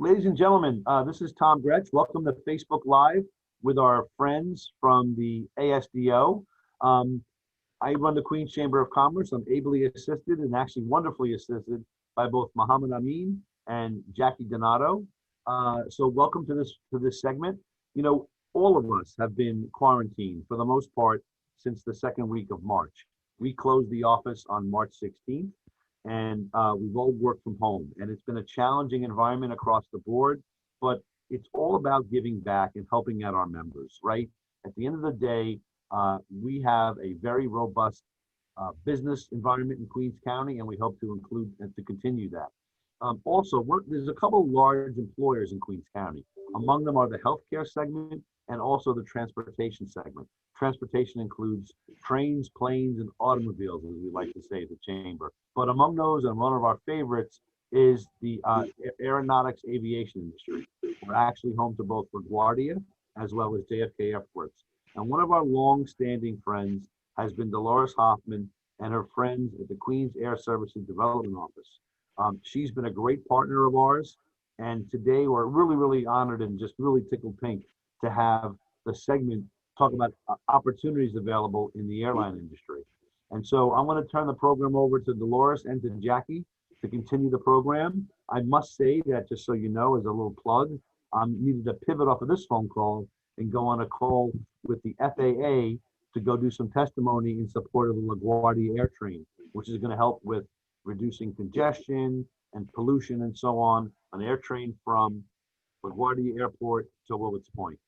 Ladies and gentlemen, this is Tom Gretsch. Welcome to Facebook Live with our friends from the ASDO. I run the Queens Chamber of Commerce. I'm ably assisted and actually wonderfully assisted by both Muhammad Amin and Jackie Donato. So welcome to this segment. You know, all of us have been quarantined for the most part since the second week of March. We closed the office on March 16th. And we've all worked from home, and it's been a challenging environment across the board, but it's all about giving back and helping out our members, right? At the end of the day, we have a very robust business environment in Queens County, and we hope to include and to continue that. Also, there's a couple large employers in Queens County. Among them are the healthcare segment and also the transportation segment. Transportation includes trains, planes, and automobiles, as we like to say at the Chamber. But among those, and one of our favorites, is the aeronautics aviation industry. We're actually home to both LaGuardia as well as JFK Airports. And one of our long-standing friends has been Dolores Hofman and her friends at the Queens Air Services Development Office. She's been a great partner of ours. And today we're really, really honored and just really tickled pink to have the segment talk about opportunities available in the airline industry. And so I'm going to turn the program over to Dolores and to Jackie to continue the program. I must say that, just so you know, as a little plug, I needed to pivot off of this phone call and go on a call with the FAA to go do some testimony in support of the LaGuardia Air Train, which is going to help with reducing congestion and pollution and so on air train from LaGuardia Airport to Willets Point.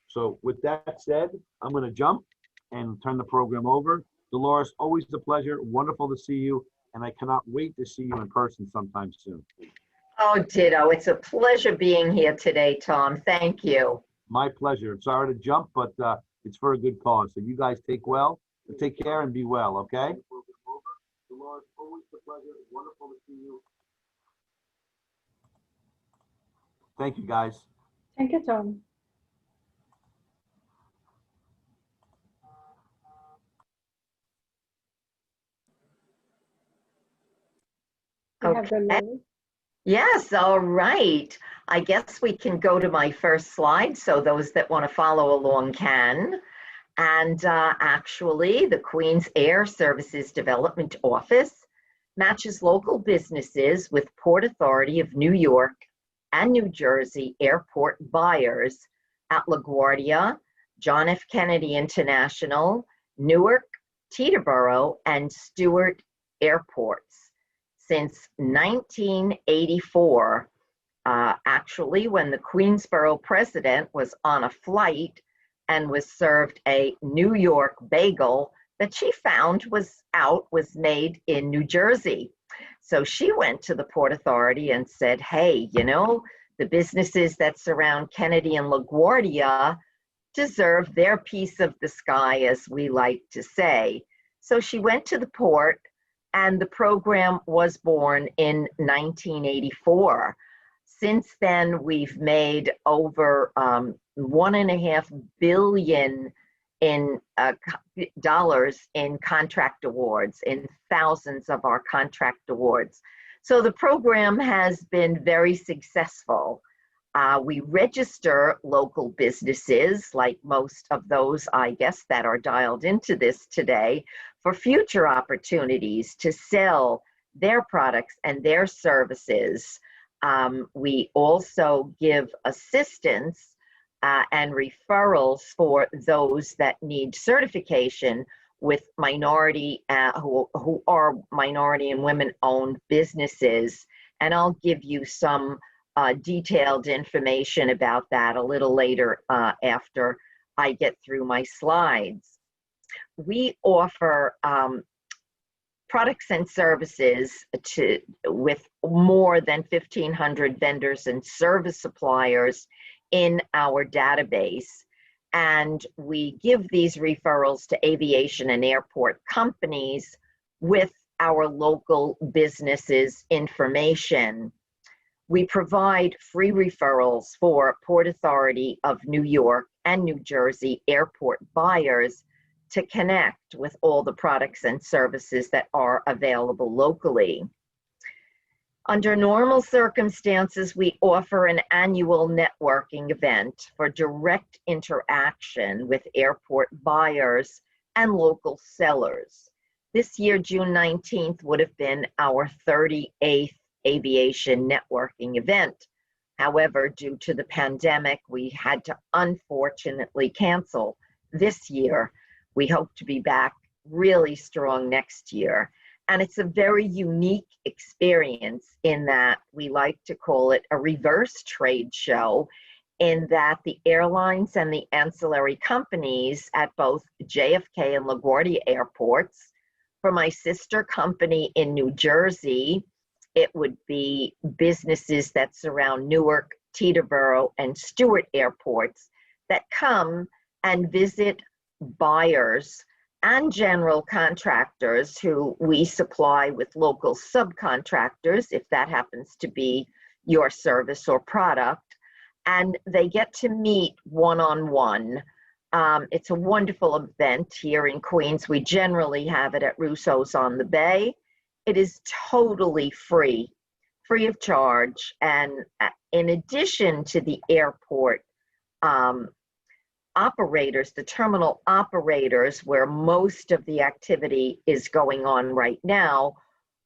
So with that said, I'm going to jump and turn the program over. Dolores, always a pleasure. Wonderful to see you. And I cannot wait to see you in person sometime soon. Oh, ditto. It's a pleasure being here today, Tom. Thank you. My pleasure. I'm sorry to jump, but it's for a good cause. So you guys take care and be well, okay? Dolores, always a pleasure. Wonderful to see you. Thank you, guys. Thank you, Tom. Okay. Yes, all right. I guess we can go to my first slide, so those that want to follow along can. And actually, the Queens Air Services Development Office matches local businesses with Port Authority of New York and New Jersey airport buyers at LaGuardia, John F. Kennedy International, Newark, Teterboro, and Stewart airports. Since 1984, actually, when the Queensboro president was on a flight and was served a New York bagel that she found was made in New Jersey. So she went to the Port Authority and said, hey, you know, the businesses that surround Kennedy and LaGuardia deserve their piece of the sky, as we like to say. So she went to the port, and the program was born in 1984. Since then, we've made over $1.5 billion in dollars in contract awards, in thousands of our contract awards. So the program has been very successful. We register local businesses, like most of those, I guess, that are dialed into this today, for future opportunities to sell their products and their services. We also give assistance and referrals for those that need certification with minority, who are minority and women-owned businesses. And I'll give you some detailed information about that a little later after I get through my slides. We offer products and services with more than 1,500 vendors and service suppliers in our database. And we give these referrals to aviation and airport companies with our local businesses information. We provide free referrals for Port Authority of New York and New Jersey airport buyers to connect with all the products and services that are available locally. Under normal circumstances, we offer an annual networking event for direct interaction with airport buyers and local sellers. This year, June 19th, would have been our 38th aviation networking event. However, due to the pandemic, we had to unfortunately cancel this year. We hope to be back really strong next year. And it's a very unique experience in that we like to call it a reverse trade show, in that the airlines and the ancillary companies at both JFK and LaGuardia airports, for my sister company in New Jersey, it would be businesses that surround Newark, Teterboro, and Stewart airports that come and visit buyers and general contractors who we supply with local subcontractors, if that happens to be your service or product, and they get to meet one-on-one. It's a wonderful event here in Queens. We generally have it at Russo's on the Bay. It is totally free of charge, and in addition to the airport operators, the terminal operators, where most of the activity is going on right now,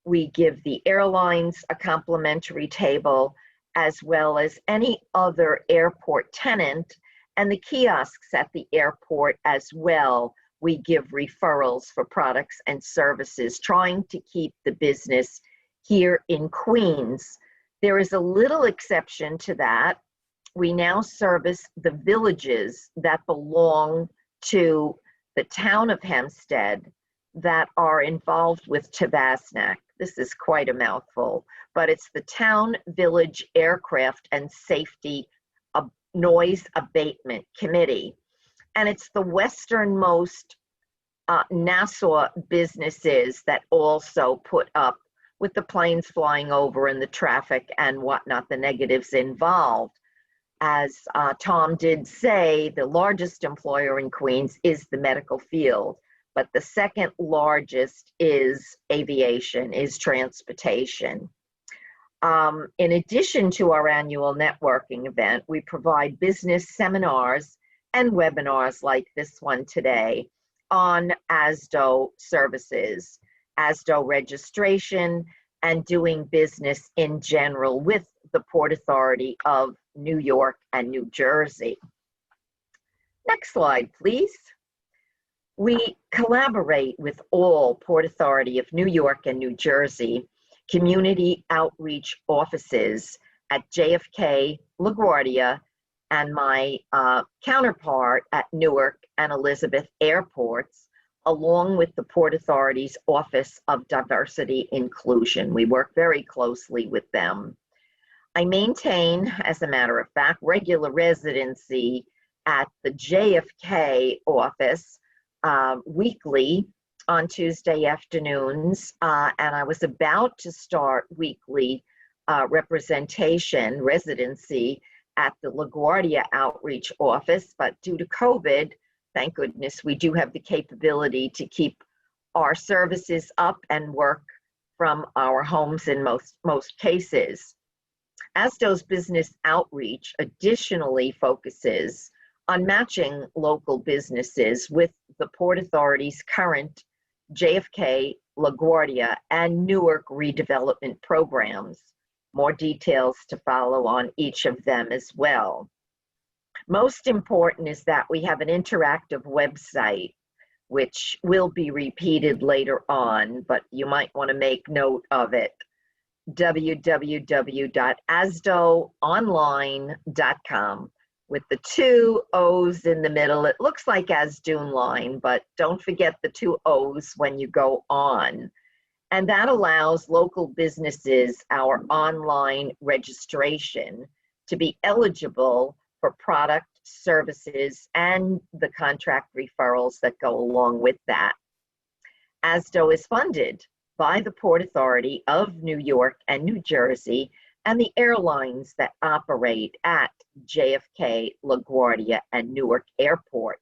we give the airlines a complimentary table, as well as any other airport tenant, and the kiosks at the airport as well. We give referrals for products and services, trying to keep the business here in Queens. There is a little exception to that. We now service the villages that belong to the town of Hempstead that are involved with Tabasnak. This is quite a mouthful, but it's the Town Village Aircraft and Safety Noise Abatement Committee. And it's the westernmost Nassau businesses that also put up with the planes flying over and the traffic and whatnot, the negatives involved. As Tom did say, the largest employer in Queens is the medical field, but the second largest is aviation, is transportation. In addition to our annual networking event, we provide business seminars and webinars like this one today on ASDO services, ASDO registration, and doing business in general with the Port Authority of New York and New Jersey. Next slide, please. We collaborate with all Port Authority of New York and New Jersey community outreach offices at JFK, LaGuardia, and my counterpart at Newark and Elizabeth airports, along with the Port Authority's Office of Diversity Inclusion. We work very closely with them. I maintain, as a matter of fact, regular residency at the JFK office weekly on Tuesday afternoons, and I was about to start weekly residency at the LaGuardia Outreach Office, but due to COVID, thank goodness, we do have the capability to keep our services up and work from our homes in most cases. ASDO's business outreach additionally focuses on matching local businesses with the Port Authority's current JFK, LaGuardia, and Newark redevelopment programs. More details to follow on each of them as well. Most important is that we have an interactive website, which will be repeated later on, but you might want to make note of it. www.asdoonline.com with the 2 O's in the middle. It looks like ASDOonline, but don't forget the 2 O's when you go on. And that allows local businesses our online registration to be eligible for product, services, and the contract referrals that go along with that. ASDO is funded by the Port Authority of New York and New Jersey and the airlines that operate at JFK, LaGuardia, and Newark airports.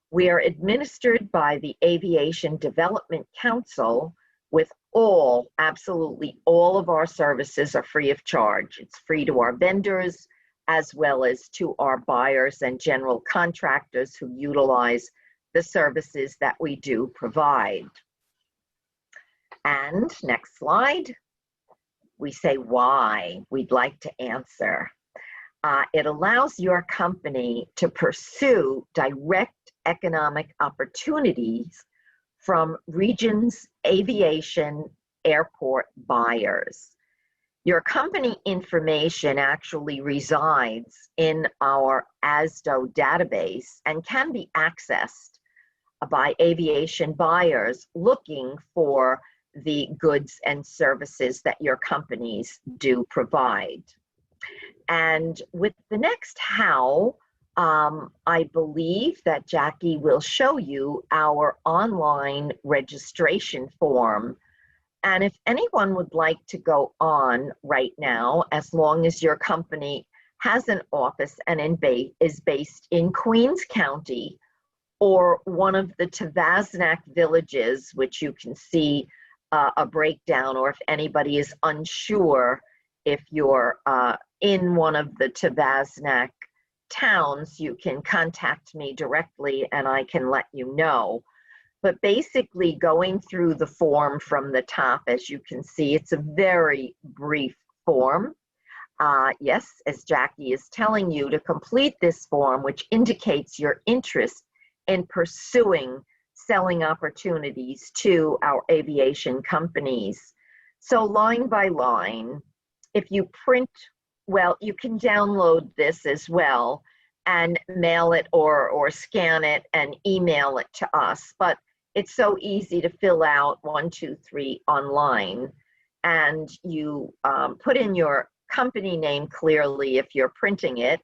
We are administered by the Aviation Development Council with Absolutely all of our services are free of charge. It's free to our vendors as well as to our buyers and general contractors who utilize the services that we do provide. And next slide, we say why we'd like to answer. It allows your company to pursue direct economic opportunities from regions, aviation, airport buyers. Your company information actually resides in our ASDO database and can be accessed by aviation buyers looking for the goods and services that your companies do provide. And with the next how, I believe that Jackie will show you our online registration form. And if anyone would like to go on right now, as long as your company has an office and is based in Queens County or one of the Tavasnak villages, which you can see a breakdown, or if anybody is unsure, if you're in one of the Tavasnak towns, you can contact me directly and I can let you know. But basically, going through the form from the top, as you can see, it's a very brief form. Yes, as Jackie is telling you, to complete this form, which indicates your interest in pursuing selling opportunities to our aviation companies. So line by line, if you print, well, you can download this as well and mail it or scan it and email it to us. But it's so easy to fill out 1, 2, 3 online. And you put in your company name clearly if you're printing it.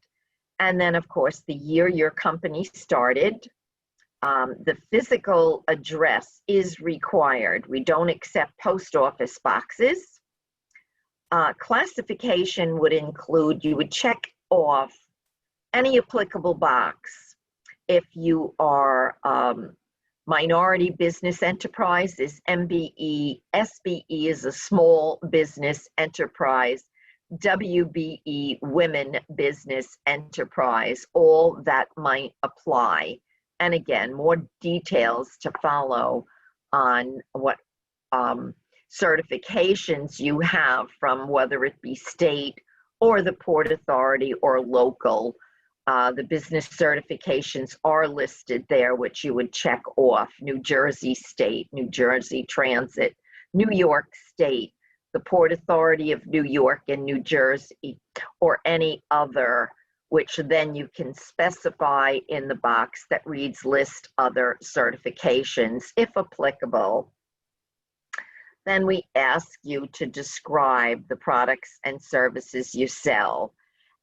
And then, of course, the year your company started. The physical address is required. We don't accept post office boxes. Classification would include, you would check off any applicable box. If you are minority business enterprise is MBE, SBE is a small business enterprise, WBE, women business enterprise, all that might apply. And again, more details to follow on what certifications you have from whether it be state or the Port Authority or local. The business certifications are listed there, which you would check off. New Jersey State, New Jersey Transit, New York State, the Port Authority of New York and New Jersey, or any other, which then you can specify in the box that reads list other certifications, if applicable. Then we ask you to describe the products and services you sell.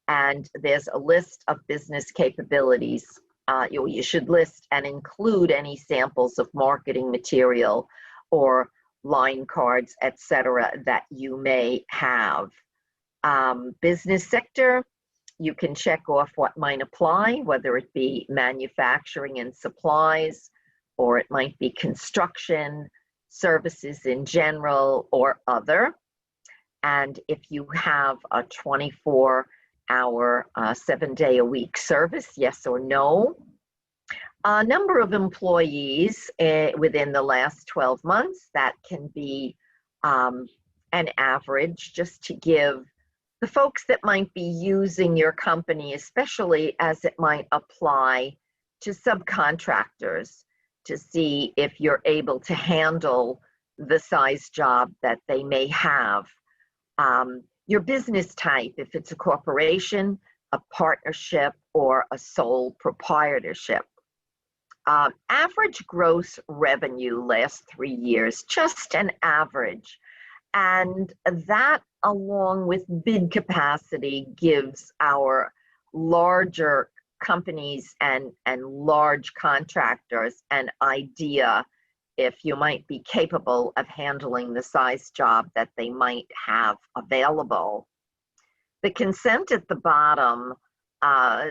And there's a list of business capabilities. You should list and include any samples of marketing material or line cards, etc., that you may have. Business sector, you can check off what might apply, whether it be manufacturing and supplies, or it might be construction, services in general, or other. And if you have a 24-hour, 7-day-a-week service, yes or no. Number of employees within the last 12 months, that can be an average, just to give the folks that might be using your company, especially as it might apply to subcontractors, to see if you're able to handle the size job that they may have. Your business type, if it's a corporation, a partnership, or a sole proprietorship. Average gross revenue last 3 years, just an average. And that, along with bid capacity, gives our larger companies and large contractors an idea if you might be capable of handling the size job that they might have available. The consent at the bottom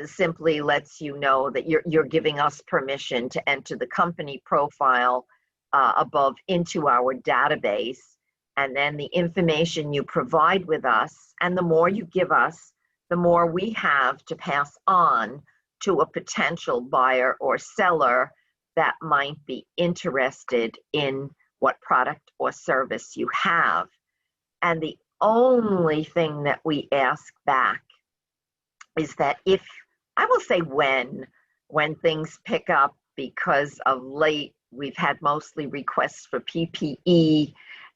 simply lets you know that you're giving us permission to enter the company profile above into our database. And then the information you provide with us, and the more you give us, the more we have to pass on to a potential buyer or seller that might be interested in what product or service you have. And the only thing that we ask back is that if, I will say when things pick up, because of late, we've had mostly requests for PPE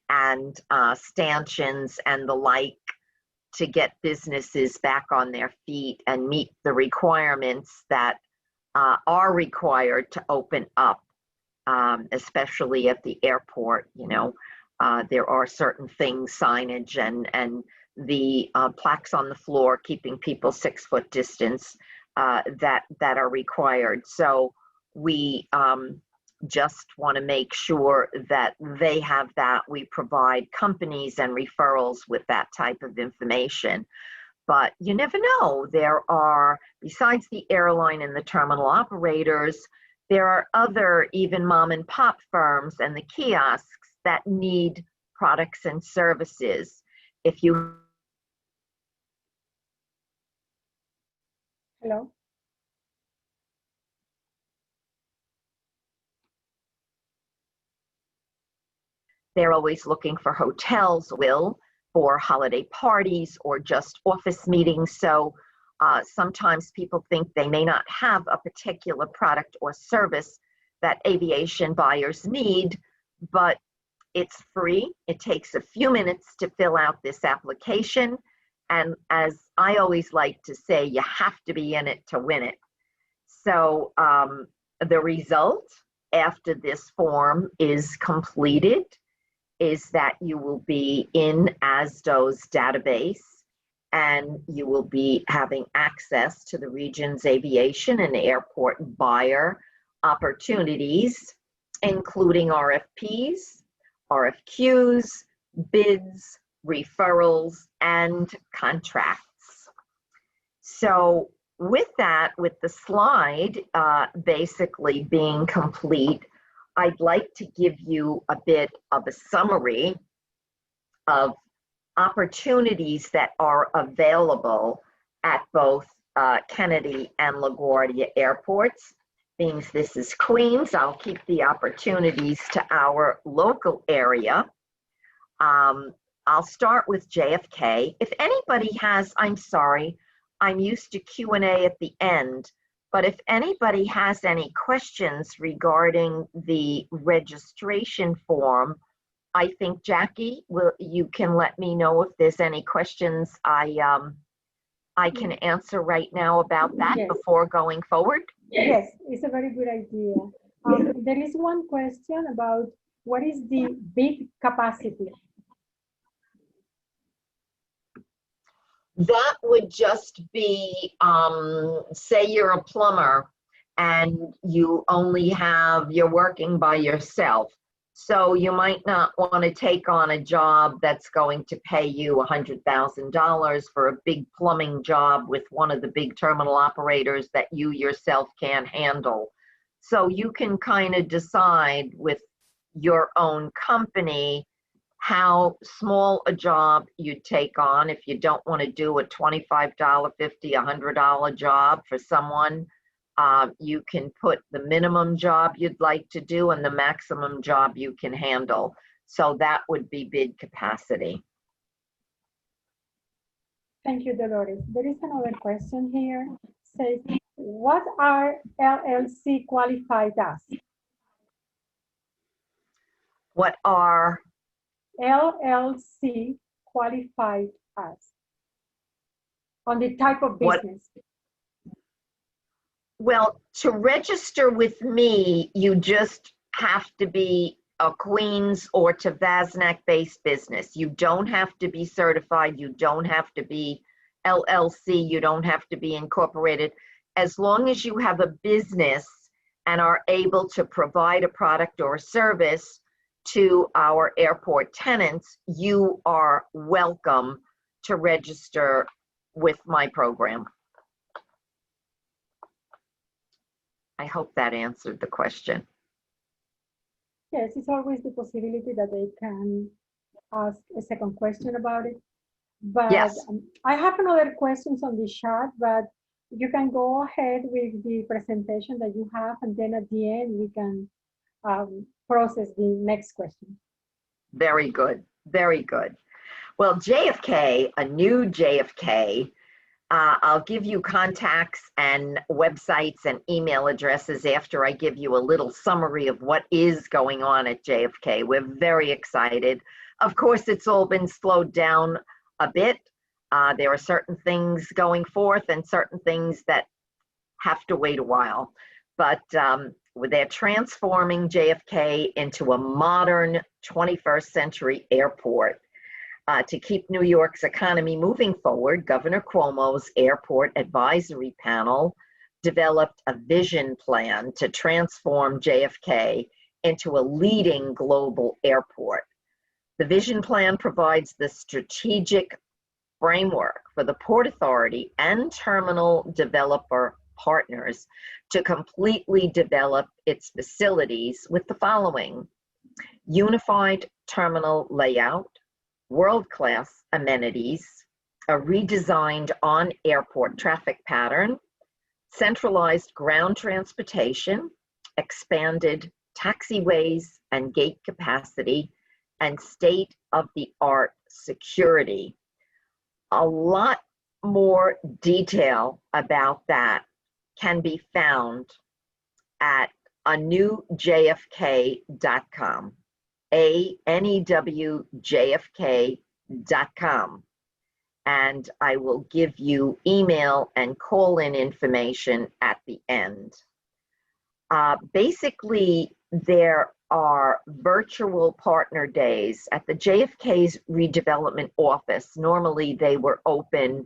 and stanchions and the like to get businesses back on their feet and meet the requirements that are required to open up, especially at the airport. You know, there are certain things, signage and the plaques on the floor, keeping people 6 foot distance, that are required. So we just want to make sure that they have that. We provide companies and referrals with that type of information. But you never know. There are, besides the airline and the terminal operators, there are other, even mom and pop firms and the kiosks that need products and services. If you... Hello? They're always looking for hotels, for holiday parties or just office meetings. So sometimes people think they may not have a particular product or service that aviation buyers need, but it's free. It takes a few minutes to fill out this application. And as I always like to say, you have to be in it to win it. So the result after this form is completed is that you will be in ASDO's database, and you will be having access to the region's aviation and airport buyer opportunities, including RFPs, RFQs, bids, referrals, and contracts. So with that, with the slide basically being complete, I'd like to give you a bit of a summary of opportunities that are available at both Kennedy and LaGuardia airports. Being this is Queens, I'll keep the opportunities to our local area. I'll start with JFK. If anybody has, I'm sorry, I'm used to Q&A at the end, but if anybody has any questions regarding the registration form, I think Jackie, you can let me know if there's any questions I can answer right now about that. Yes. Before going forward. Yes, it's a very good idea. There is one question about what is the bid capacity? That would just be, say you're a plumber and you only have, you're working by yourself. So you might not want to take on a job that's going to pay you $100,000 for a big plumbing job with one of the big terminal operators that you yourself can't handle. So you can kind of decide with your own company how small a job you take on. If you don't want to do a $25, $50, $100 job for someone, you can put the minimum job you'd like to do and the maximum job you can handle. So that would be bid capacity. Thank you, Dolores. There is another question here. Says, what are LLC qualified as? What are LLC qualified as? On the type of business. Well, to register with me, you just have to be a Queens or Tavasnak-based business. You don't have to be certified. You don't have to be LLC. You don't have to be incorporated. As long as you have a business and are able to provide a product or a service to our airport tenants, you are welcome to register with my program. I hope that answered the question. Yes, it's always the possibility that they can ask a second question about it. But Yes. I have another questions on the chat, but you can go ahead with the presentation that you have, and then at the end we can process the next question. Very good. Very good. Well, JFK, a new JFK, I'll give you contacts and websites and email addresses after I give you a little summary of what is going on at JFK. We're very excited. Of course, it's all been slowed down a bit. There are certain things going forth and certain things that have to wait a while. But they're transforming JFK into a modern 21st century airport. To keep New York's economy moving forward, Governor Cuomo's Airport Advisory Panel developed a vision plan to transform JFK into a leading global airport. The vision plan provides the strategic framework for the Port Authority and terminal developer partners to completely develop its facilities with the following: unified terminal layout, world-class amenities, a redesigned on-airport traffic pattern, centralized ground transportation, expanded taxiways and gate capacity, and state-of-the-art security. A lot more detail about that can be found at anewjfk.com. anewjfk.com, and I will give you email and call-in information at the end. Basically, there are virtual partner days at the JFK's redevelopment office. Normally, they were open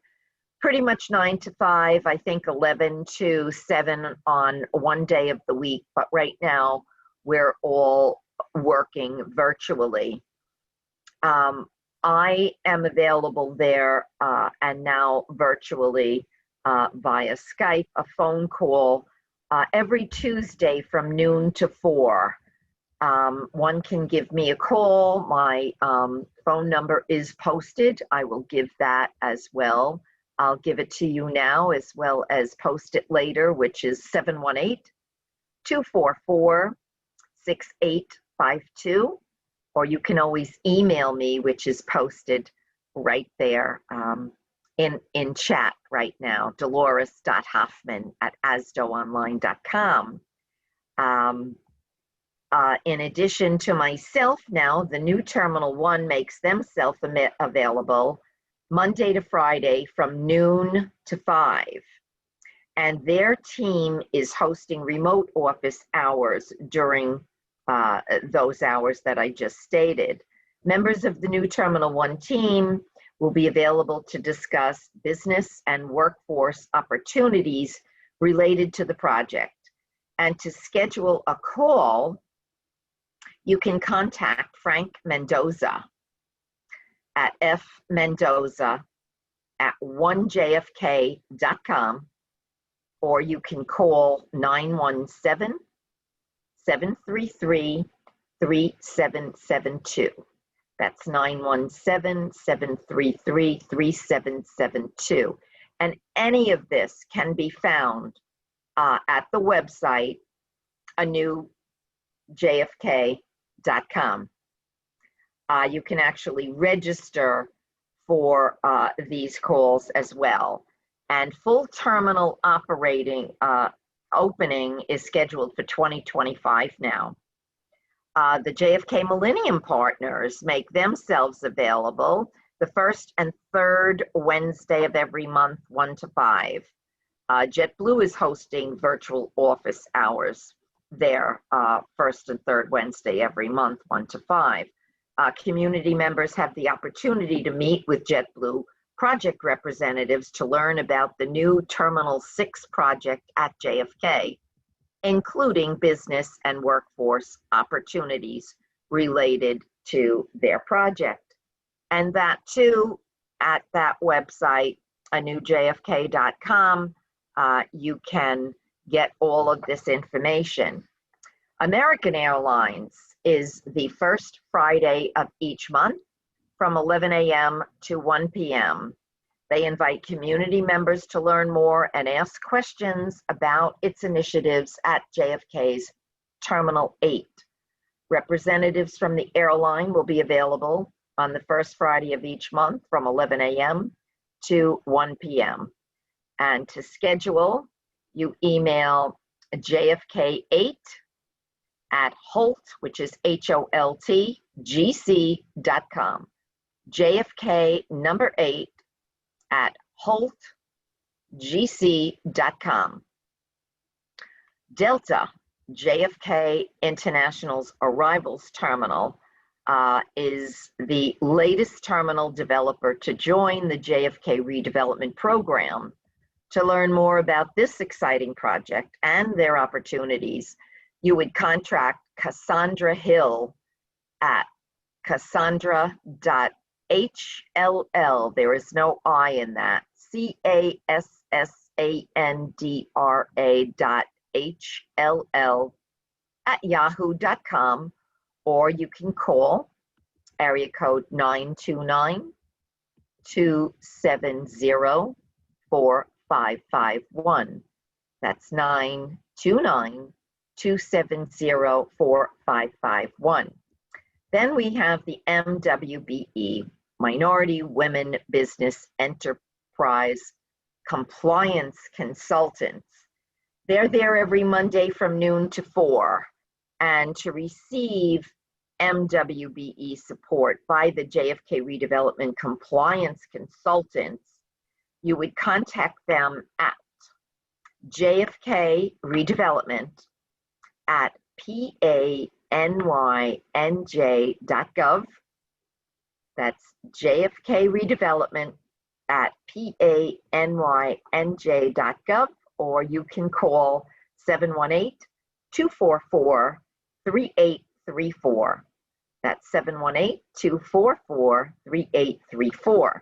pretty much 9 to 5, I think 11 to 7 on one day of the week, but right now we're all working virtually. I am available there and now virtually via Skype, a phone call every Tuesday from noon to 4. One can give me a call. My phone number is posted. I will give that as well. I'll give it to you now as well as post it later, which is 718-244-6852. Or you can always email me, which is posted right there in chat right now, dolores.hofman@asdoonline.com. In addition to myself now, the new Terminal 1 makes themselves available Monday to Friday from noon to 5. And their team is hosting remote office hours during those hours that I just stated. Members of the new Terminal 1 team will be available to discuss business and workforce opportunities related to the project. And to schedule a call, you can contact Frank Mendoza at fmendoza@onejfk.com, or you can call 917-733-3772. That's 917-733-3772. And any of this can be found at the website, anewjfk.com. You can actually register for these calls as well. And full terminal opening is scheduled for 2025 now. The JFK Millennium Partners make themselves available the first and third Wednesday of every month, 1 to 5. JetBlue is hosting virtual office hours there, first and third Wednesday every month, 1 to 5. Community members have the opportunity to meet with JetBlue project representatives to learn about the new Terminal 6 project at JFK, including business and workforce opportunities related to their project. And that too, at that website, anewjfk.com, you can get all of this information. American Airlines is the first Friday of each month from 11 a.m. to 1 p.m. They invite community members to learn more and ask questions about its initiatives at JFK's Terminal 8. Representatives from the airline will be available on the first Friday of each month from 11 a.m. to 1 p.m. And to schedule, you email JFK8 at Holt, which is HOLT, GC.com. JFK number 8 at holtgc.com. Delta, JFK International's arrivals terminal, is the latest terminal developer to join the JFK Redevelopment Program. To learn more about this exciting project and their opportunities, you would contact Cassandra Hill at cassandra.hll, there is no I in that, CASSANDRA.HLL @yahoo.com, or you can call area code 929-270-4551. That's 929-270-4551. Then we have the MWBE, Minority Women Business Enterprise Compliance Consultants. They're there every Monday from noon to 4. And to receive MWBE support by the JFK Redevelopment Compliance Consultants, you would contact them at JFK Redevelopment at PANYNJ.gov. That's JFK Redevelopment at PANYNJ.gov, or you can call 718-244-3834. That's 718-244-3834.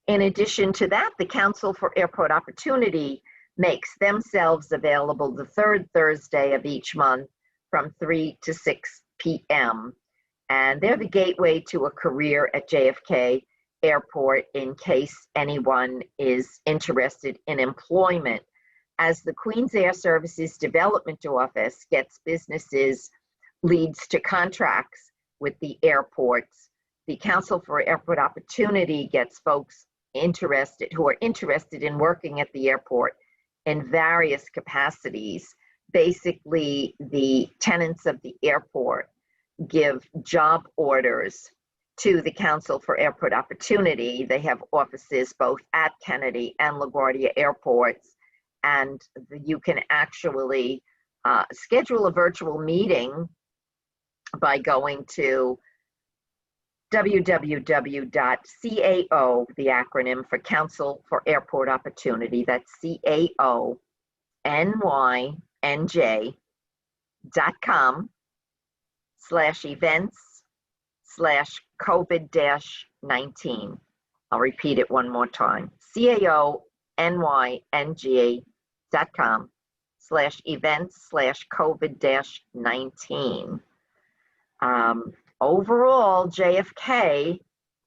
In addition to that, the Council for Airport Opportunity makes themselves available the third Thursday of each month from 3 to 6 p.m. And they're the gateway to a career at JFK Airport in case anyone is interested in employment. As the Queens Air Services Development Office gets businesses leads to contracts with the airports, the Council for Airport Opportunity gets folks who are interested in working at the airport in various capacities. Basically, the tenants of the airport give job orders to the Council for Airport Opportunity. They have offices both at Kennedy and LaGuardia airports, and you can actually schedule a virtual meeting by going to www.cao, the acronym for Council for Airport Opportunity, that's CAONYNJ.com/events/COVID-19. I'll repeat it one more time. CAONYNJ.com/events/COVID-19. Overall, JFK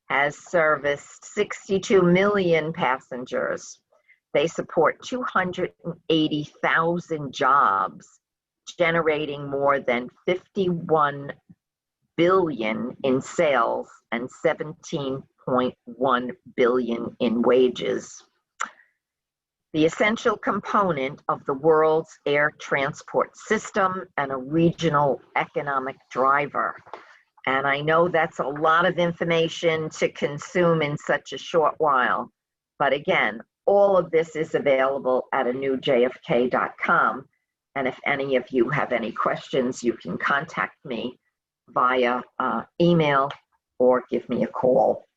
has serviced 62 million passengers. They support 280,000 jobs, generating more than 51 billion in sales and 17.1 billion in wages. The essential component of the world's air transport system and a regional economic driver. And I know that's a lot of information to consume in such a short while. But again, all of this is available at anewjfk.com. And if any of you have any questions, you can contact me via email or give me a call.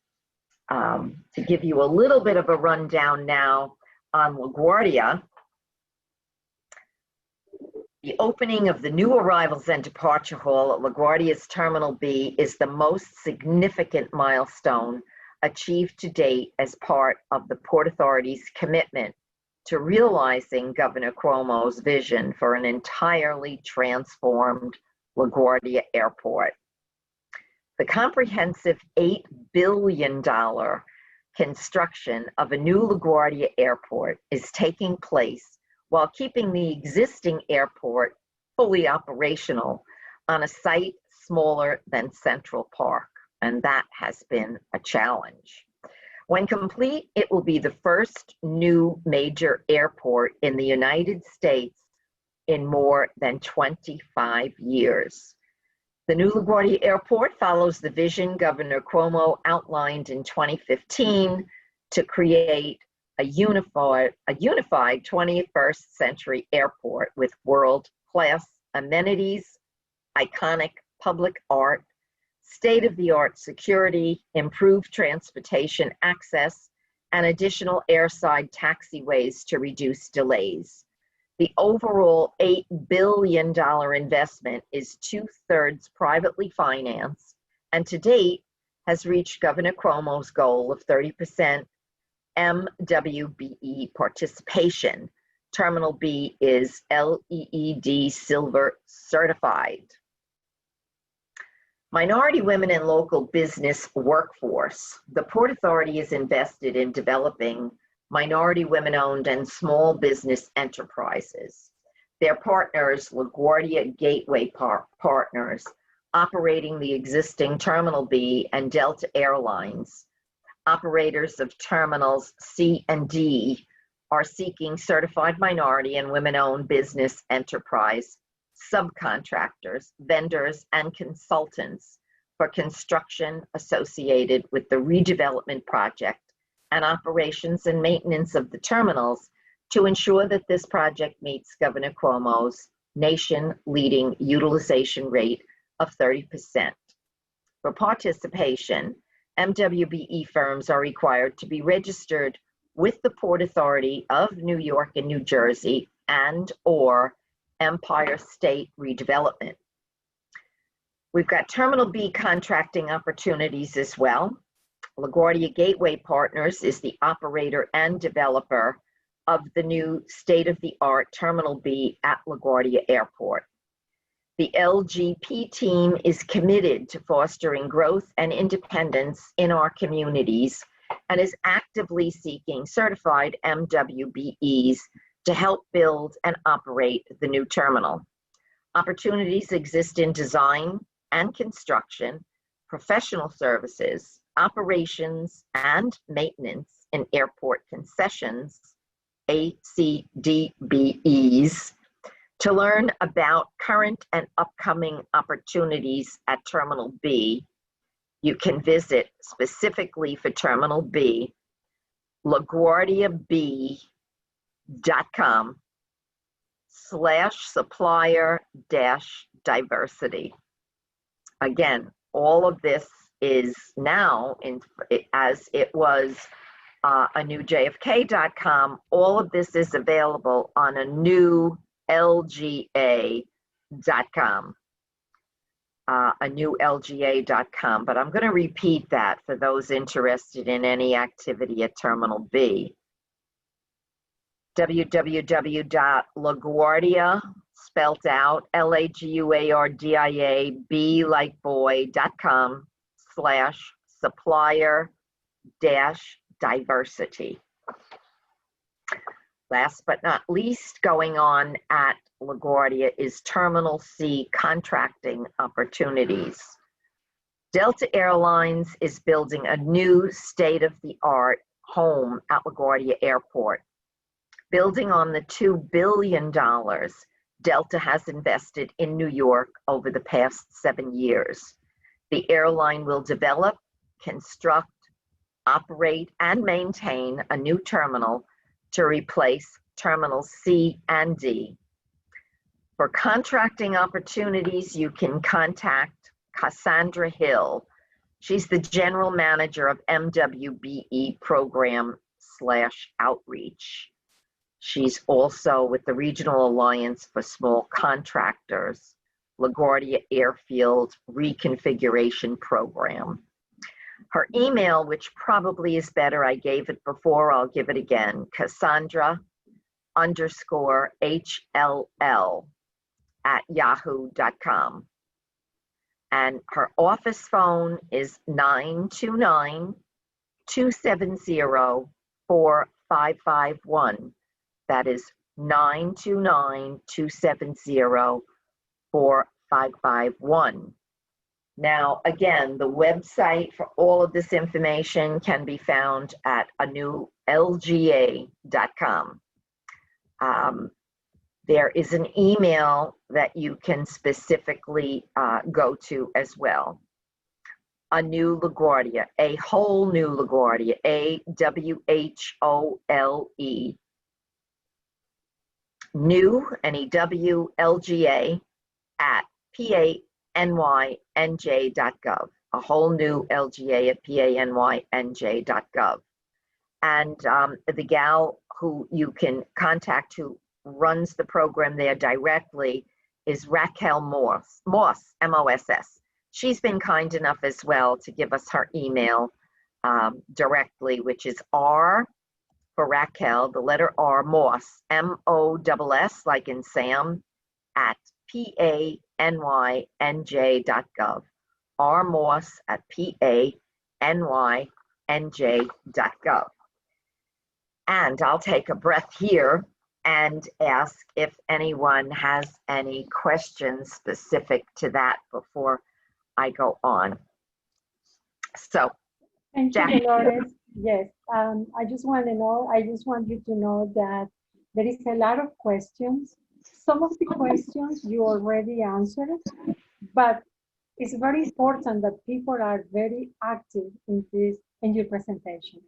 To give you a little bit of a rundown now on LaGuardia, the opening of the new arrivals and departure hall at LaGuardia's Terminal B is the most significant milestone achieved to date as part of the Port Authority's commitment to realizing Governor Cuomo's vision for an entirely transformed LaGuardia Airport. The comprehensive $8 billion construction of a new LaGuardia Airport is taking place while keeping the existing airport fully operational on a site smaller than Central Park, and that has been a challenge. When complete, it will be the first new major airport in the United States in more than 25 years. The new LaGuardia Airport follows the vision Governor Cuomo outlined in 2015 to create a unified 21st century airport with world-class amenities, iconic public art, state-of-the-art security, improved transportation access, and additional airside taxiways to reduce delays. The overall $8 billion investment is 2/3 privately financed, and to date has reached Governor Cuomo's goal of 30% MWBE participation. Terminal B is LEED Silver certified. Minority women and local business workforce. The Port Authority is invested in developing minority women-owned and small business enterprises. Their partners, LaGuardia Gateway Partners, operating the existing Terminal B, and Delta Airlines, operators of Terminals C and D, are seeking certified minority and women-owned business enterprise subcontractors, vendors, and consultants for construction associated with the redevelopment project and operations and maintenance of the terminals to ensure that this project meets Governor Cuomo's nation-leading utilization rate of 30%. For participation, MWBE firms are required to be registered with the Port Authority of New York and New Jersey and/or Empire State Redevelopment. We've got Terminal B contracting opportunities as well. LaGuardia Gateway Partners is the operator and developer of the new state-of-the-art Terminal B at LaGuardia Airport. The LGP team is committed to fostering growth and independence in our communities and is actively seeking certified MWBEs to help build and operate the new terminal. Opportunities exist in design and construction, professional services, operations and maintenance in airport concessions, ACDBEs. To learn about current and upcoming opportunities at Terminal B, you can visit specifically for Terminal B, LaGuardiaB.com/supplier-diversity. Again, all of this is now, as it was a new JFK.com, all of this is available on a new LGA.com. A new LGA.com, but I'm going to repeat that for those interested in any activity at Terminal B. www.LaGuardia, spelt out LAGUARDIA, B like boy.com/supplier-diversity. Last but not least, going on at LaGuardia is Terminal C contracting opportunities. Delta Airlines is building a new state-of-the-art home at LaGuardia Airport. Building on the $2 billion Delta has invested in New York over the past 7 years. The airline will develop, construct, operate, and maintain a new terminal to replace Terminals C and D. For contracting opportunities, you can contact Cassandra Hill. She's the General Manager of MWBE Program/Outreach. She's also with the Regional Alliance for Small Contractors, LaGuardia Airfield Reconfiguration Program. Her email, which probably is better, I gave it before, I'll give it again, Cassandra_HLL@yahoo.com. And her office phone is 929-270-4551. That is 929-270-4551. Now, again, the website for all of this information can be found at anewlga.com. There is an email that you can specifically go to as well. A new LaGuardia, a whole new LaGuardia, AWHOLE, new, NEWLGA, at PANYNJ.gov, a whole new LGA at PANYNJ.gov. And the gal who you can contact who runs the program there directly is Raquel Moss, M-O-S-S. She's been kind enough as well to give us her email directly, which is R for Raquel, the letter R, Moss, M-O-S-S, like in Sam, at PANYNJ.gov. R Moss at PANYNJ.gov. And I'll take a breath here and ask if anyone has any questions specific to that before I go on. So, thank you, Dolores. Yes, I just want you to know that there is a lot of questions. Some of the questions you already answered, but it's very important that people are very active in your presentation.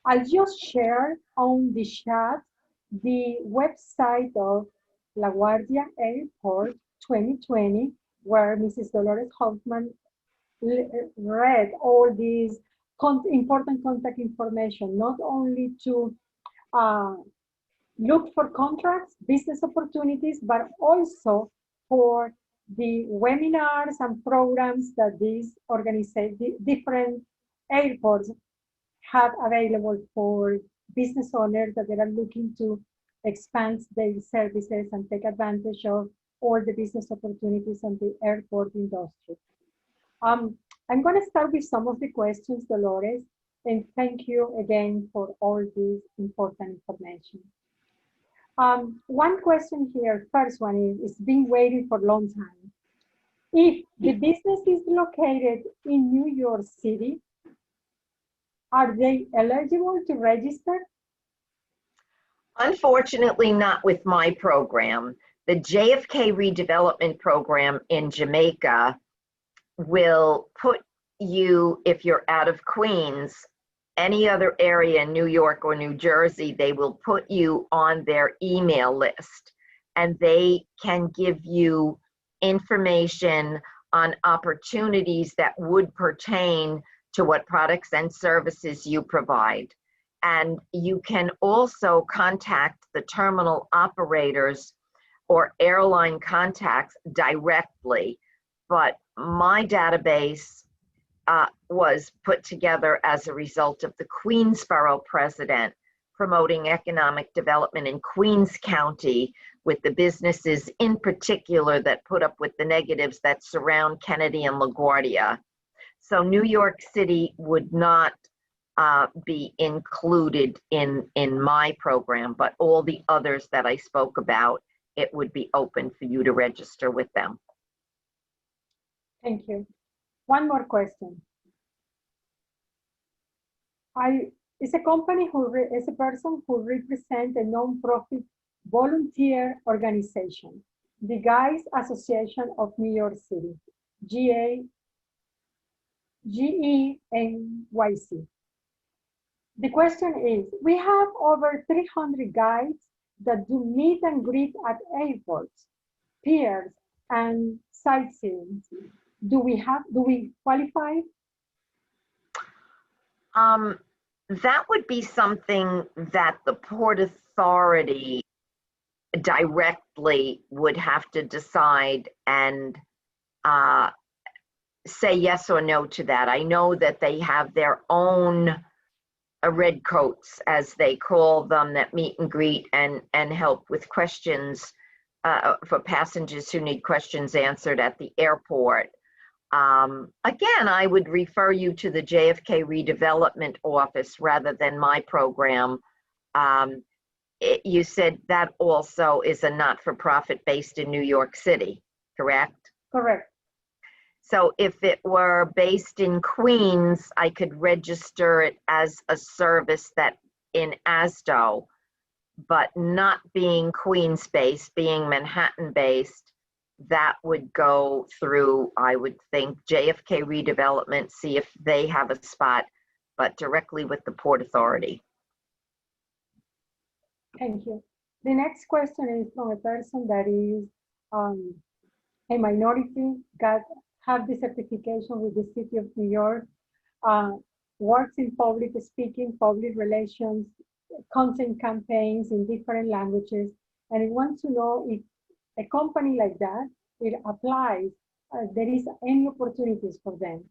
I'll just share on the chat the website of LaGuardia Airport 2020, where Mrs. Dolores Hofman read all these important contact information, not only to look for contracts, business opportunities, but also for the webinars and programs that these different airports have available for business owners that they are looking to expand their services and take advantage of all the business opportunities on the airport industry. I'm going to start with some of the questions, Dolores, and thank you again for all this important information. One question here, first one is, it's been waiting for a long time. If the business is located in New York City, are they eligible to register? Unfortunately, not with my program. The JFK Redevelopment Program in Jamaica will put you, if you're out of Queens, any other area in New York or New Jersey, they will put you on their email list, and they can give you information on opportunities that would pertain to what products and services you provide. And you can also contact the terminal operators or airline contacts directly. But my database was put together as a result of the Queensborough president promoting economic development in Queens County with the businesses in particular that put up with the negatives that surround Kennedy and LaGuardia. So New York City would not be included in my program, but all the others that I spoke about, it would be open for you to register with them. Thank you. One more question. It's a company is a person who represents a non-profit volunteer organization, the Guys Association of New York City, GENYC. The question is, we have over 300 guides that do meet and greet at airports, piers, and sightseeing. Do we qualify? That would be something that the Port Authority directly would have to decide and say yes or no to that. I know that they have their own red coats, as they call them, that meet and greet and help with questions for passengers who need questions answered at the airport. Again, I would refer you to the JFK Redevelopment Office rather than my program. You said that also is a not-for-profit based in New York City, correct? Correct. So if it were based in Queens, I could register it as a service that in ASDO, but not being Queens-based, being Manhattan-based, that would go through, I would think, JFK Redevelopment, see if they have a spot, but directly with the Port Authority. Thank you. The next question is from a person that is a minority, have the certification with the City of New York, works in public speaking, public relations, content campaigns in different languages, and I want to know if a company like that, it applies, there is any opportunities for them.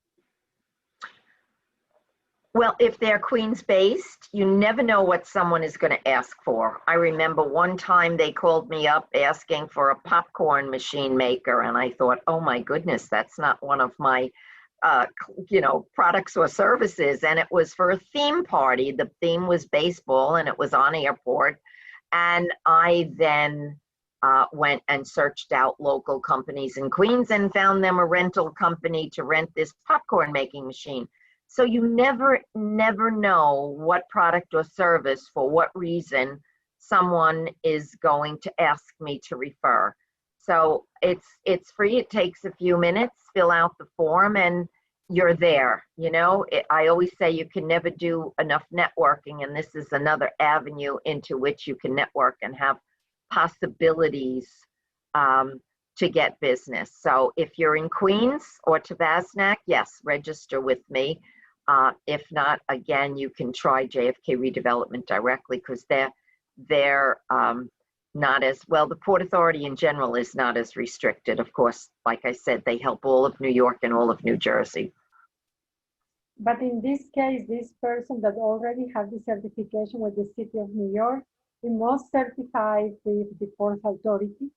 Well, if they're Queens-based, you never know what someone is going to ask for. I remember one time they called me up asking for a popcorn machine maker, and I thought, oh my goodness, that's not one of my, products or services. And it was for a theme party. The theme was baseball, and it was on airport. And I then went and searched out local companies in Queens and found them a rental company to rent this popcorn making machine. So you never know what product or service, for what reason, someone is going to ask me to refer. So it's free. It takes a few minutes, fill out the form, and you're there. I always say you can never do enough networking, and this is another avenue into which you can network and have possibilities to get business. So if you're in Queens or Tabasnac, yes, register with me. If not, again, you can try JFK Redevelopment directly, because they're not as well. The Port Authority in general is not as restricted. Of course, like I said, they help all of New York and all of New Jersey. But in this case, this person that already has the certification with the City of New York, he must certify with the Port Authority.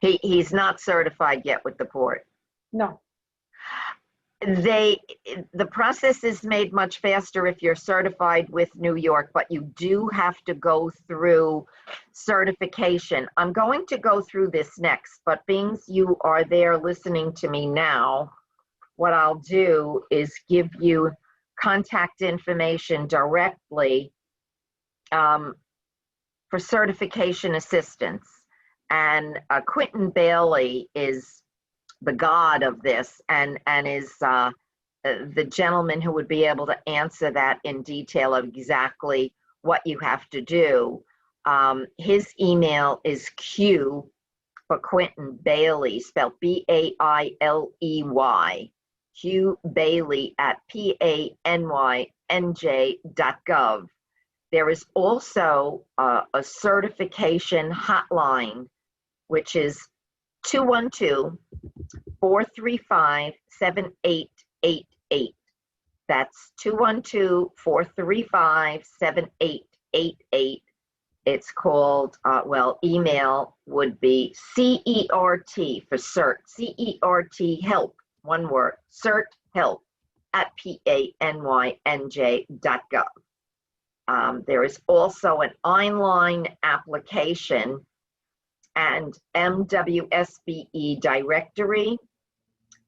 He's not certified yet with the port. No. The process is made much faster if you're certified with New York, but you do have to go through certification. I'm going to go through this next, but being you are there listening to me now, what I'll do is give you contact information directly for certification assistance. And Quentin Bailey is the god of this, and is the gentleman who would be able to answer that in detail of exactly what you have to do. His email is Q for Quentin Bailey, spelled B-A-I-L-E-Y, Q Bailey at PANYNJ.gov. There is also a certification hotline, which is 212-435-7888. That's 212-435-7888. It's called, email would be CERT for CERT, CERT help, one word, CERT help at PANYNJ.gov. There is also an online application and MWSBE directory,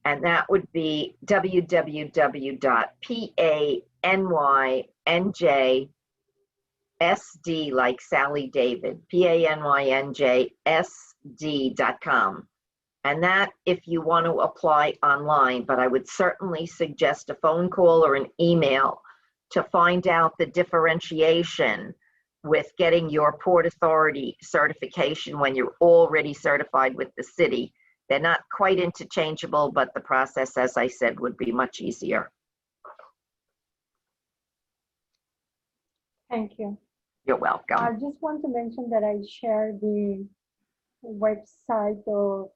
and that would be www.PANYNJSD, like Sally David, PANYNJSD.com. And that, if you want to apply online, but I would certainly suggest a phone call or an email to find out the differentiation with getting your Port Authority certification when you're already certified with the city. They're not quite interchangeable, but the process, as I said, would be much easier. Thank you. You're welcome. I just want to mention that I share the website of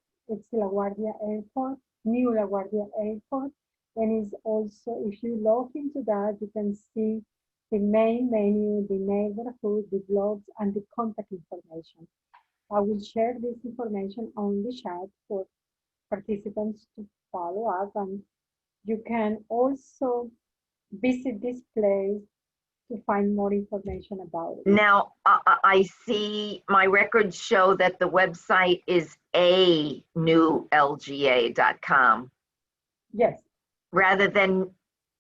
LaGuardia Airport, new LaGuardia Airport, and is also, if you log into that, you can see the main menu, the neighborhood, the blogs, and the contact information. I will share this information on the chat for participants to follow up, and you can also visit this place to find more information about it. Now, I see my records show that the website is anewlga.com Yes, rather than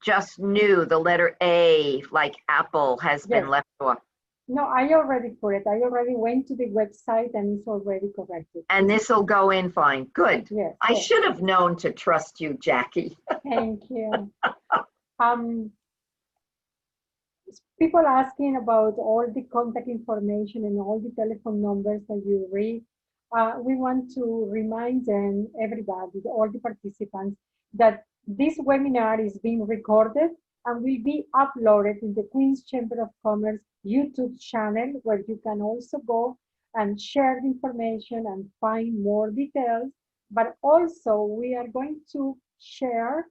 just new, the letter A, like Apple, has been Yes. left off. no, I already put it. I already went to the website and it's already corrected. And this will go in fine. Good. Yes, I yes. should have known to trust you, Jackie. Thank you. People asking about all the contact information and all the telephone numbers that you read. We want to remind them, everybody, all the participants, that this webinar is being recorded and will be uploaded in the Queen's Chamber of Commerce YouTube channel, where you can also go and share the information and find more details. But also, we are going to share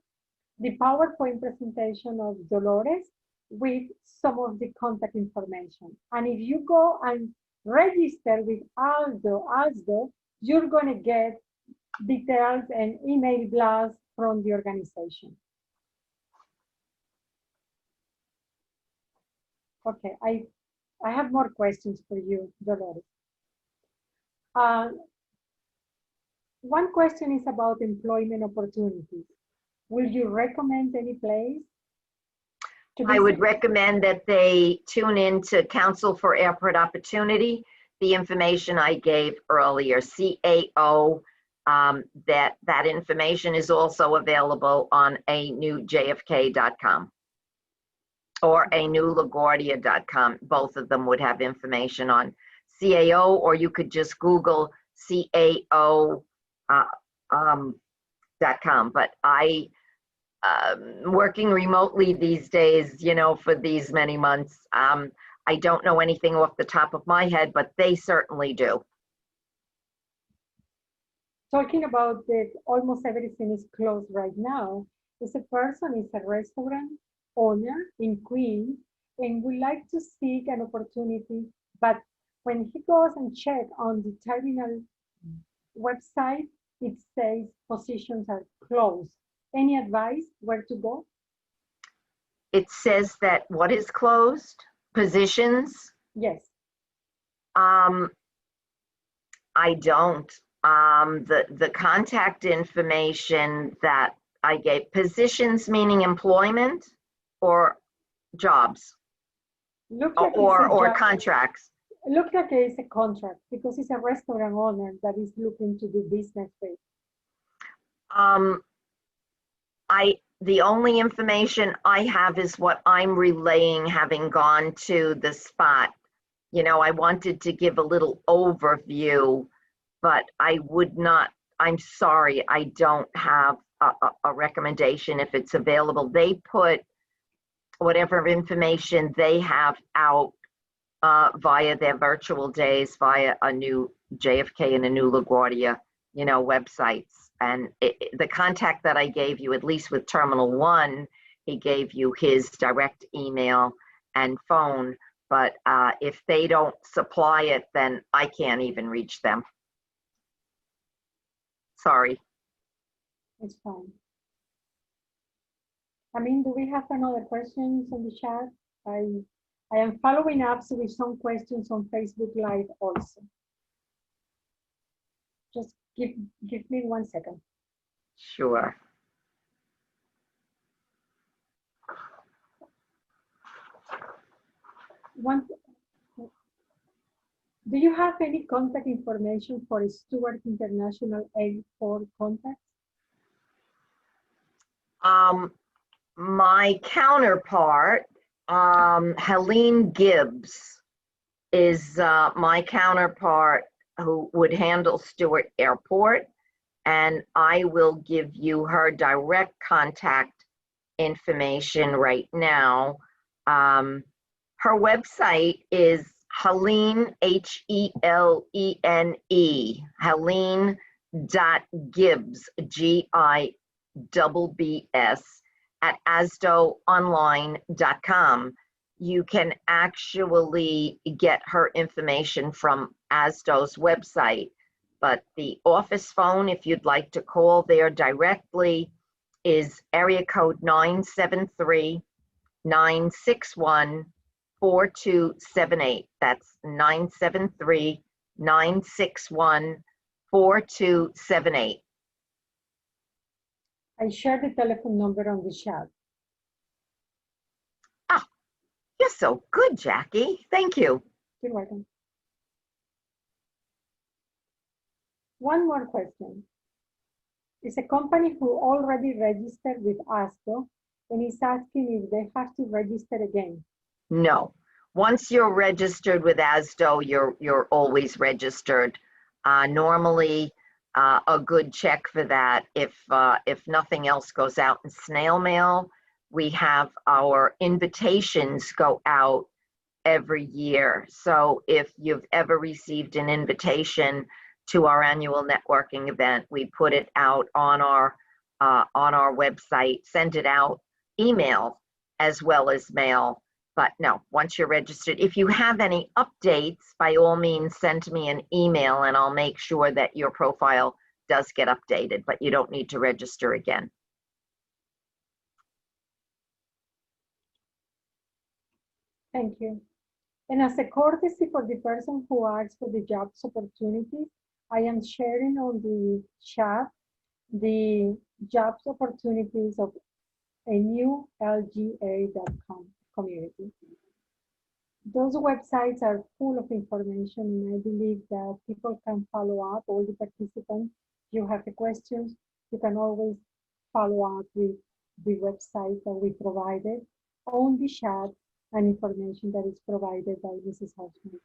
the PowerPoint presentation of Dolores with some of the contact information. And if you go and register with ASDO, you're going to get details and email blasts from the organization. Okay, I have more questions for you, Dolores. One question is about employment opportunities. Will you recommend any place? I would recommend that they tune in to Council for Airport Opportunity, the information I gave earlier, CAO. That information is also available on anewjfk.com or anewlaguardia.com. Both of them would have information on CAO, or you could just Google CAO.com. But working remotely these days, you know, for these many months, I don't know anything off the top of my head, but they certainly do. Talking about that almost everything is closed right now, is a person is a restaurant owner in Queens and would like to seek an opportunity, but when he goes and check on the terminal website, it says positions are closed. Any advice where to go? It says that what is closed? Positions? Yes. I don't. The contact information that I gave, positions meaning employment or jobs or contracts? Look like it's a contract because it's a restaurant owner that is looking to do business with. The only information I have is what I'm relaying, having gone to the spot. You know, I wanted to give a little overview, but I would not, I'm sorry, I don't have a recommendation if it's available. They put whatever information they have out via their virtual days, via a new JFK and a new LaGuardia, you know, websites. And the contact that I gave you, at least with Terminal 1, he gave you his direct email and phone. But if they don't supply it, then I can't even reach them. Sorry. It's fine. I mean, do we have another questions on the chat? I am following up with some questions on Facebook Live also. Just give me 1 second. Sure. Do you have any contact information for Stewart International Airport contacts? My counterpart, Helene Gibbs, is my counterpart who would handle Stewart Airport, and I will give you her direct contact information right now. Her website is Helene, Helene, Helene.Gibbs, GIBBS, at asdoonline.com. You can actually get her information from ASDO's website. But the office phone, if you'd like to call there directly, is area code 973-961-4278. That's 973-961-4278. I shared the telephone number on the chat. Ah, you're so good, Jackie. Thank you. You're welcome. One more question. It's a company who already registered with ASDO and is asking if they have to register again. No. Once you're registered with ASDO, you're always registered. Normally, a good check for that, if nothing else goes out in snail mail, we have our invitations go out every year. So if you've ever received an invitation to our annual networking event, we put it out on our website, send it out email as well as mail. But no, once you're registered, if you have any updates, by all means, send me an email and I'll make sure that your profile does get updated, but you don't need to register again. Thank you. And as a courtesy for the person who asks for the jobs opportunities, I am sharing on the chat the jobs opportunities of a new LGA.com community. Those websites are full of information, and I believe that people can follow up, all the participants. If you have questions, you can always follow up with the website that we provided on the chat and information that is provided by Mrs. Hofman.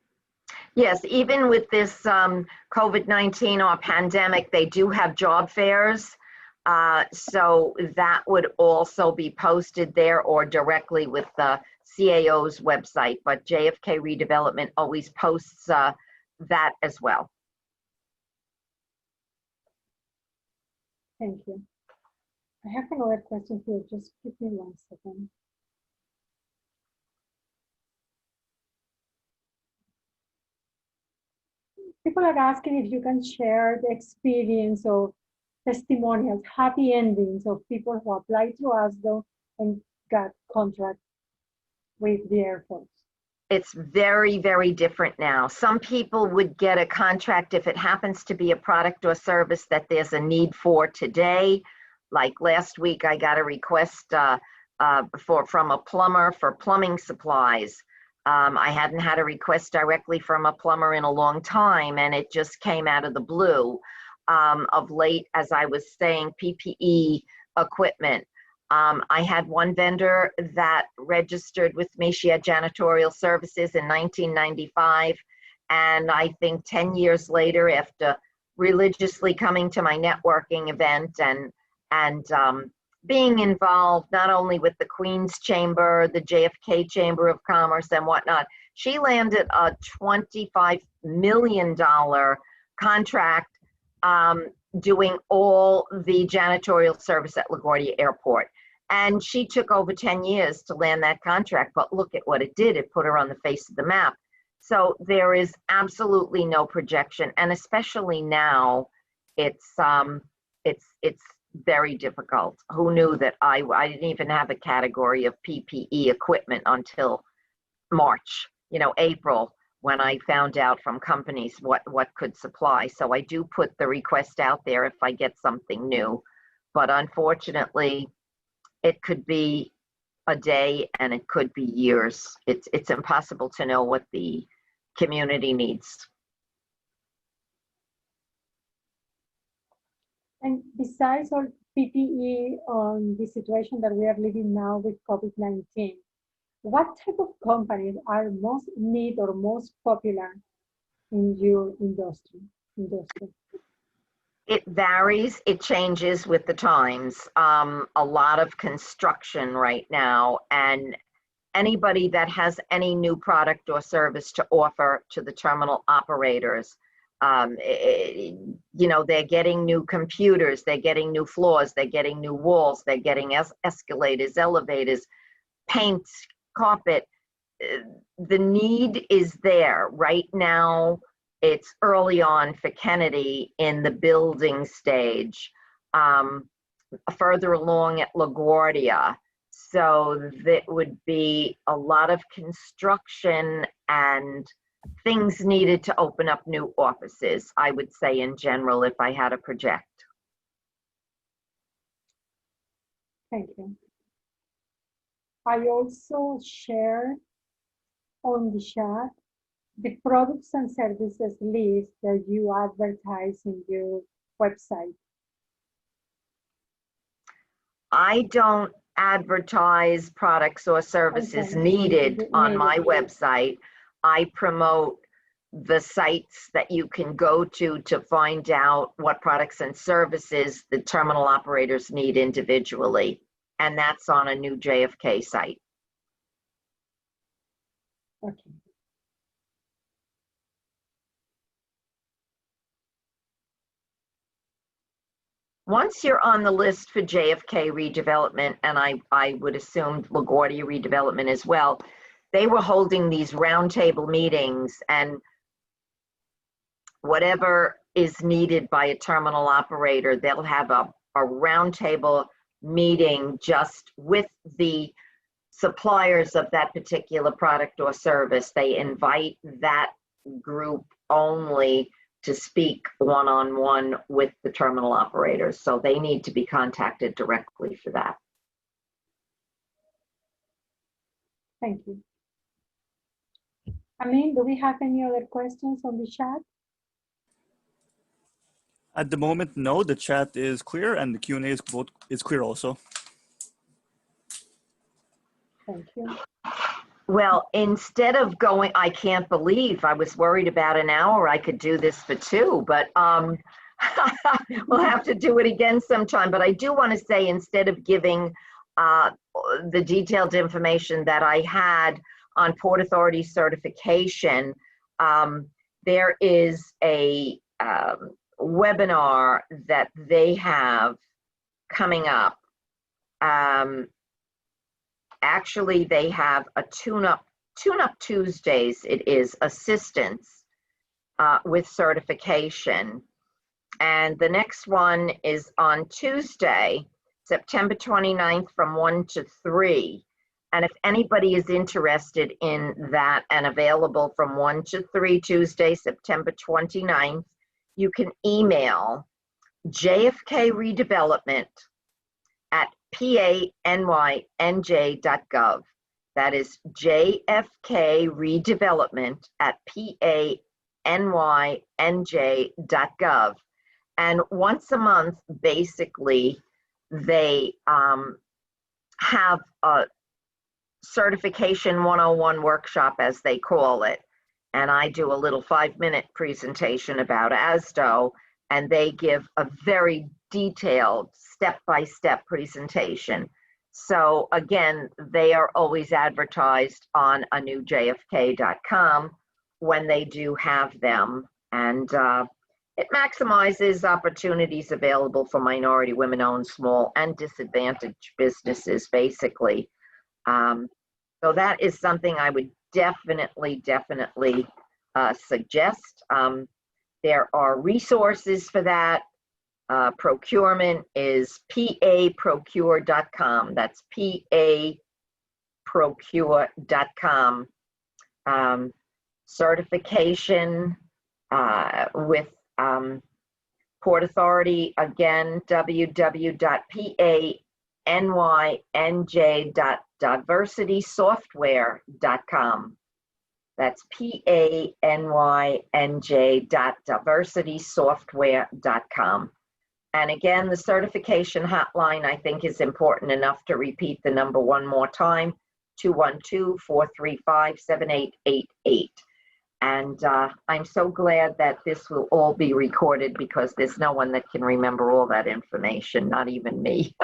Yes, even with this COVID-19 or pandemic, they do have job fairs. So that would also be posted there or directly with the CAO's website, but JFK Redevelopment always posts that as well. Thank you. I have another question here. Just give me 1 second. People are asking if you can share the experience of testimonials, happy endings of people who applied to ASDO and got contracts with the airports. It's very, very different now. Some people would get a contract if it happens to be a product or service that there's a need for today. Like last week, I got a request from a plumber for plumbing supplies. I hadn't had a request directly from a plumber in a long time, and it just came out of the blue. Of late, as I was saying, PPE equipment. I had one vendor that registered with me. She had janitorial services in 1995. And I think 10 years later, after religiously coming to my networking event and being involved not only with the Queen's Chamber, the JFK Chamber of Commerce and whatnot, she landed a $25 million contract doing all the janitorial service at LaGuardia Airport. And she took over 10 years to land that contract, but look at what it did. It put her on the face of the map. So there is absolutely no projection. And especially now, it's very difficult. Who knew that I didn't even have a category of PPE equipment until March, April, when I found out from companies what could supply. So I do put the request out there if I get something new. But unfortunately, it could be a day and it could be years. It's impossible to know what the community needs. And besides all PPE on the situation that we are living now with COVID-19, what type of companies are most need or most popular in your industry? It varies, it changes with the times. A lot of construction right now, and anybody that has any new product or service to offer to the terminal operators. They're getting new computers, they're getting new floors, they're getting new walls, they're getting escalators, elevators, paint, carpet. The need is there right now. it's early on for Kennedy in the building stage, further along at LaGuardia. So that would be a lot of construction and things needed to open up new offices, I would say in general, if I had to project. Thank you. I also share on the chat the products and services list that you advertise in your website. I don't advertise products or services needed on my website. I promote the sites that you can go to find out what products and services the terminal operators need individually. And that's on a new JFK site. Okay. Once you're on the list for JFK redevelopment, and I would assume LaGuardia redevelopment as well, they were holding these roundtable meetings, and whatever is needed by a terminal operator, they'll have a roundtable meeting just with the suppliers of that particular product or service. They invite that group only to speak one-on-one with the terminal operators. So they need to be contacted directly for that. Thank you. Amin, do we have any other questions on the chat? At the moment, no, the chat is clear and the Q&A is clear also. Thank you. Well, instead of going, I can't believe I was worried about an hour. I could do this for 2, but we'll have to do it again sometime. But I do want to say, instead of giving the detailed information that I had on Port Authority certification, there is a webinar that they have coming up. Actually, they have a tune-up Tuesdays, it is, assistance with certification. And the next one is on Tuesday, September 29th from 1 to 3. And if anybody is interested in that and available from 1 to 3 Tuesday, September 29th, you can email JFK Redevelopment at PANYNJ.gov. That is JFK Redevelopment at PANYNJ.gov. And once a month, basically, they have a certification 101 workshop, as they call it. And I do a little 5-minute presentation about ASDO, and they give a very detailed step-by-step presentation. So again, they are always advertised on anewjfk.com when they do have them. And it maximizes opportunities available for minority, women-owned, small, and disadvantaged businesses, basically. So that is something I would definitely suggest. There are resources for that. Procurement is paprocure.com. That's paprocure.com. Certification with Port Authority, again, www.panyNJ.diversitysoftware.com. That's panyNJ.diversitysoftware.com. And again, the certification hotline, I think, is important enough to repeat the number one more time, 212-435-7888. And I'm so glad that this will all be recorded, because there's no one that can remember all that information, not even me.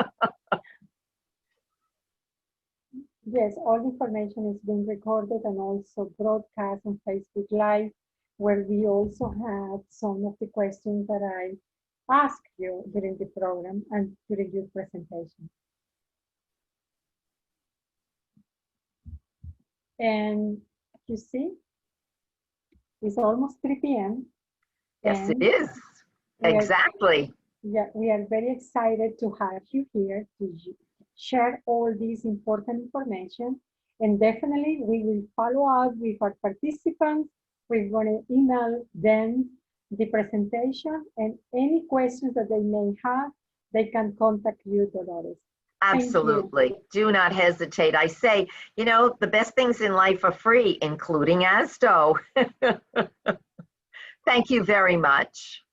Yes, all the information is being recorded and also broadcast on Facebook Live, where we also had some of the questions that I asked you during the program and during your presentation. And you see, It's almost 3 p.m. Yes, it and is. we are- Exactly. Yeah, we are very excited to have you here to share all this important information. And definitely we will follow up with our participants. We're going to email them the presentation, and any questions that they may have, they can contact you, Dolores. Thank you. Absolutely. Do not hesitate. I say, you know, the best things in life are free, including ASDO. Thank you very much.